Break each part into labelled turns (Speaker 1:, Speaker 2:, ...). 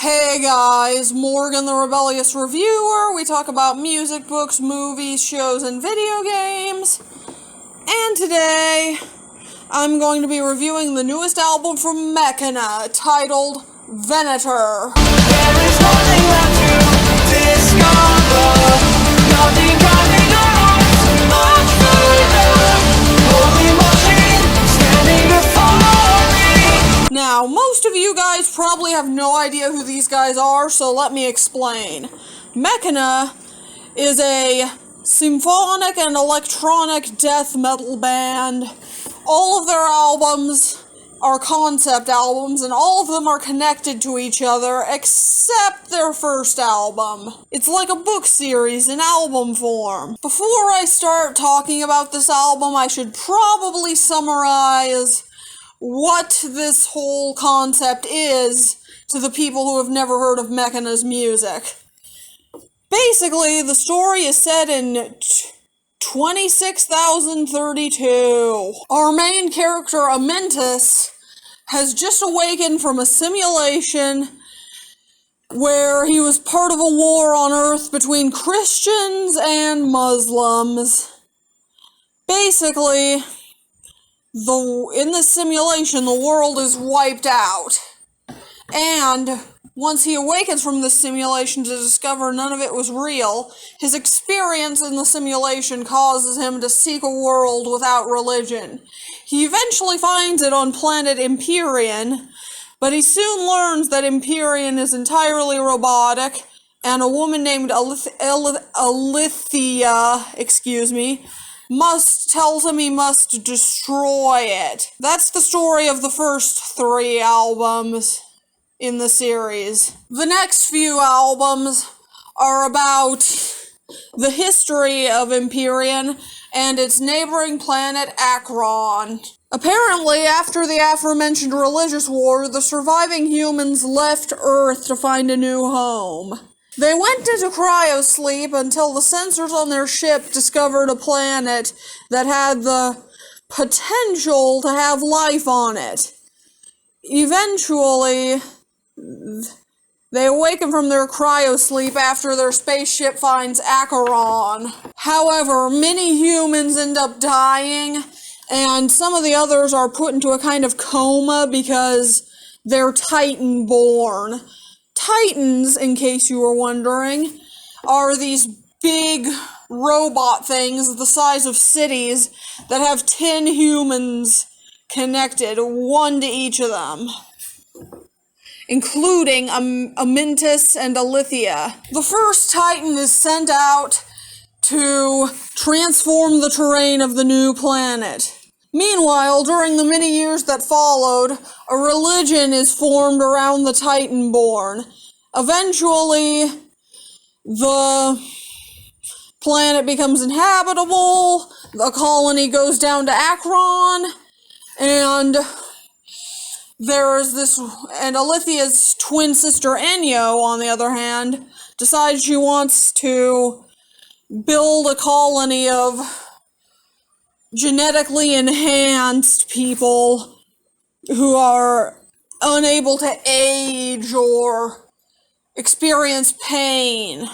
Speaker 1: Hey guys, Morgan the Rebellious Reviewer. We talk about music, books, movies, shows, and video games. And today, I'm going to be reviewing the newest album from Mechina, titled Venator.
Speaker 2: There is nothing left to discover. Nothing coming on much further. Holy machine standing before me.
Speaker 1: Now, most of you guys probably have no idea who these guys are, so let me explain. Mechina is a symphonic and electronic death metal band. All of their albums are concept albums, and all of them are connected to each other, except their first album. It's like a book series in album form. Before I start talking about this album, I should probably summarize what this whole concept is to the people who have never heard of Mechina's music. Basically, the story is set in 26,032. Our main character, Amyntas, has just awakened from a simulation where he was part of a war on Earth between Christians and Muslims. Basically, in this simulation, the world is wiped out. And once he awakens from this simulation to discover none of it was real, his experience in the simulation causes him to seek a world without religion. He eventually finds it on planet Empyrean, but he soon learns that Empyrean is entirely robotic, and a woman named Alithia, tells him he must destroy it. That's the story of the first 3 albums in the series. The next few albums are about the history of Empyrean and its neighboring planet Akron. Apparently, after the aforementioned religious war, the surviving humans left Earth to find a new home. They went into cryosleep until the sensors on their ship discovered a planet that had the potential to have life on it. Eventually, they awaken from their cryosleep after their spaceship finds Acheron. However, many humans end up dying, and some of the others are put into a kind of coma because they're Titan-born. Titans, in case you were wondering, are these big robot things the size of cities that have 10 humans connected, 1 to each of them, including Amyntas and Alithia. The first Titan is sent out to transform the terrain of the new planet. Meanwhile, during the many years that followed, a religion is formed around the Titan-born. Eventually, the planet becomes inhabitable, the colony goes down to Akron, and Alithia's twin sister Enyo, on the other hand, decides she wants to build a colony of genetically enhanced people who are unable to age or experience pain.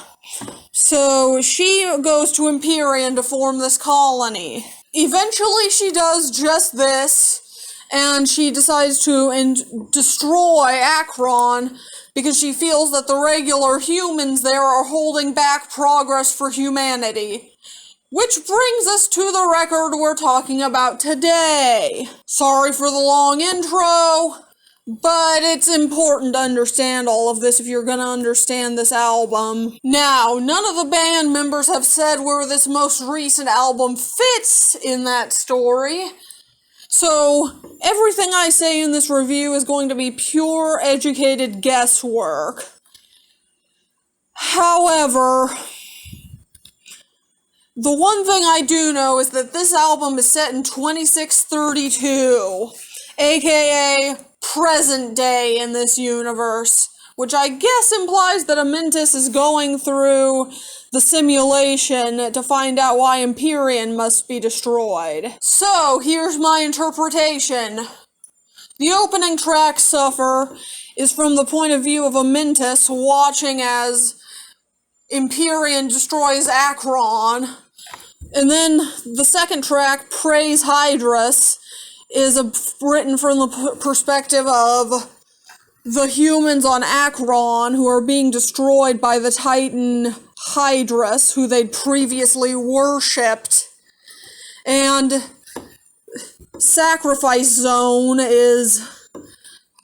Speaker 1: So she goes to Empyrean to form this colony. Eventually she does just this, and she decides to destroy Akron because she feels that the regular humans there are holding back progress for humanity. Which brings us to the record we're talking about today. Sorry for the long intro, but it's important to understand all of this if you're gonna understand this album. Now, none of the band members have said where this most recent album fits in that story, so everything I say in this review is going to be pure educated guesswork. However, the one thing I do know is that this album is set in 2632, aka present day in this universe, which I guess implies that Amyntas is going through the simulation to find out why Empyrean must be destroyed. So, here's my interpretation. The opening track, Suffer, is from the point of view of Amyntas watching as Empyrean destroys Akron. And then the second track, Praise Hydrus, is written from the perspective of the humans on Akron who are being destroyed by the Titan Hydrus, who they'd previously worshipped. And Sacrifice Zone is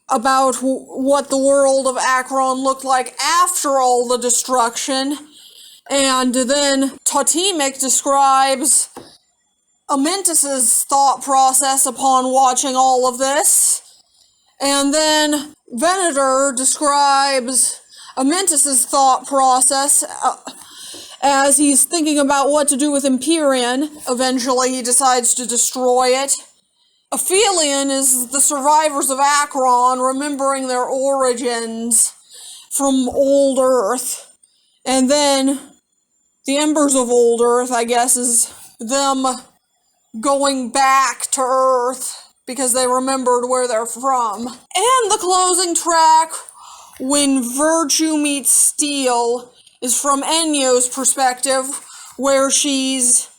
Speaker 1: about what the world of Akron looked like after all the destruction. And then Totemic describes Amyntas's thought process upon watching all of this. And then Venator describes Amyntas's thought process as he's thinking about what to do with Empyrean. Eventually he decides to destroy it. Aphelion is the survivors of Akron remembering their origins from old Earth. And then the Embers of old Earth, I guess, is them going back to Earth because they remembered where they're from. And the closing track, When Virtue Meets Steel, is from Enyo's perspective, where she's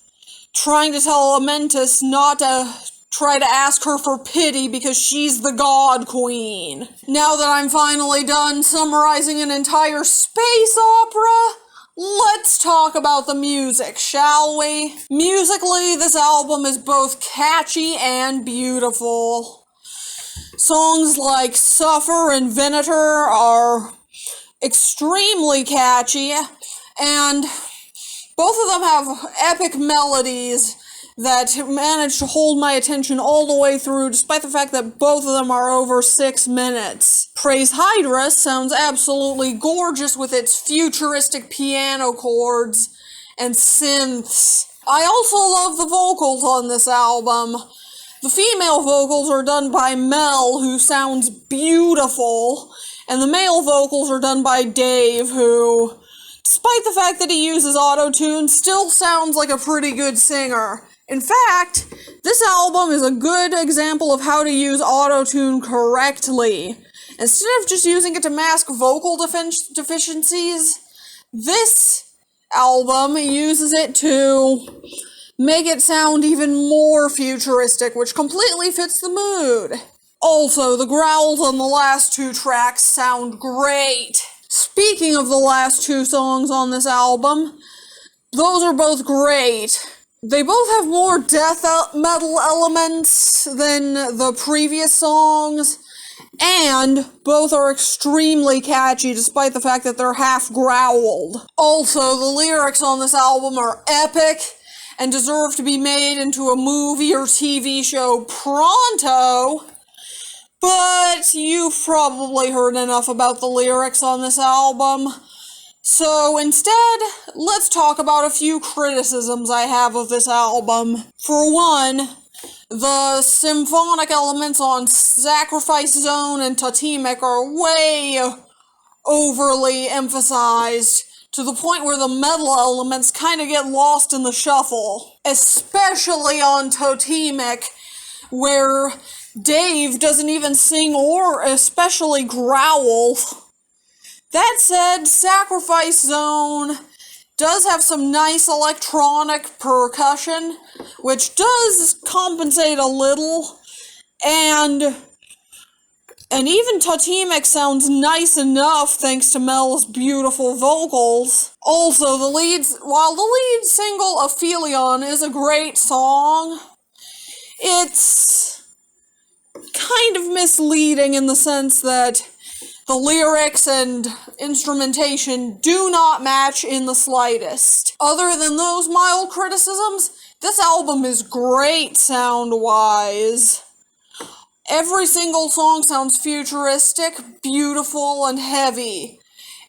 Speaker 1: trying to tell Amyntas not to try to ask her for pity because she's the God Queen. Now that I'm finally done summarizing an entire space opera, let's talk about the music, shall we? Musically, this album is both catchy and beautiful. Songs like Suffer and Venator are extremely catchy, and both of them have epic melodies that manage to hold my attention all the way through, despite the fact that both of them are over 6 minutes. Praise Hydrus sounds absolutely gorgeous with its futuristic piano chords and synths. I also love the vocals on this album. The female vocals are done by Mel, who sounds beautiful, and the male vocals are done by Dave, who, despite the fact that he uses auto-tune, still sounds like a pretty good singer. In fact, this album is a good example of how to use auto-tune correctly. Instead of just using it to mask vocal deficiencies, this album uses it to make it sound even more futuristic, which completely fits the mood. Also, the growls on the last 2 tracks sound great. Speaking of the last 2 songs on this album, those are both great. They both have more death metal elements than the previous songs, and both are extremely catchy despite the fact that they're half growled. Also, the lyrics on this album are epic and deserve to be made into a movie or TV show pronto, but you've probably heard enough about the lyrics on this album. So instead, let's talk about a few criticisms I have of this album. For one, the symphonic elements on Sacrifice Zone and Totemic are way overly emphasized, to the point where the metal elements kind of get lost in the shuffle. Especially on Totemic, where Dave doesn't even sing or especially growl. That said, Sacrifice Zone does have some nice electronic percussion, which does compensate a little, and even Totemic sounds nice enough thanks to Mel's beautiful vocals. Also, while the lead single, Aphelion, is a great song, it's kind of misleading in the sense that the lyrics and instrumentation do not match in the slightest. Other than those mild criticisms, this album is great sound-wise. Every single song sounds futuristic, beautiful, and heavy.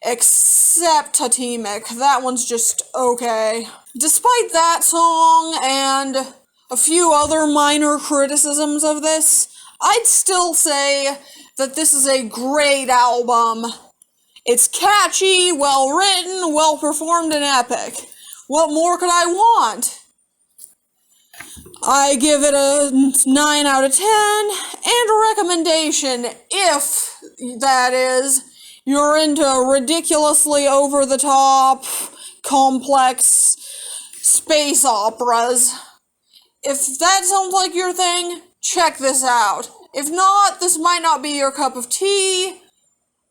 Speaker 1: Except Totemic. That one's just okay. Despite that song and a few other minor criticisms of this, I'd still say that this is a great album. It's catchy, well written, well performed, and epic. What more could I want? I give it a 9 out of 10, and a recommendation if, that is, you're into ridiculously over-the-top, complex space operas. If that sounds like your thing, check this out. If not, this might not be your cup of tea,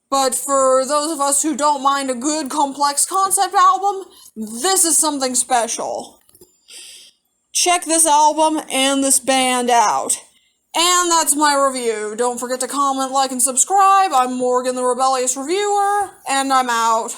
Speaker 1: but for those of us who don't mind a good complex concept album, this is something special. Check this album and this band out. And that's my review. Don't forget to comment, like, and subscribe. I'm Morgan the Rebellious Reviewer, and I'm out.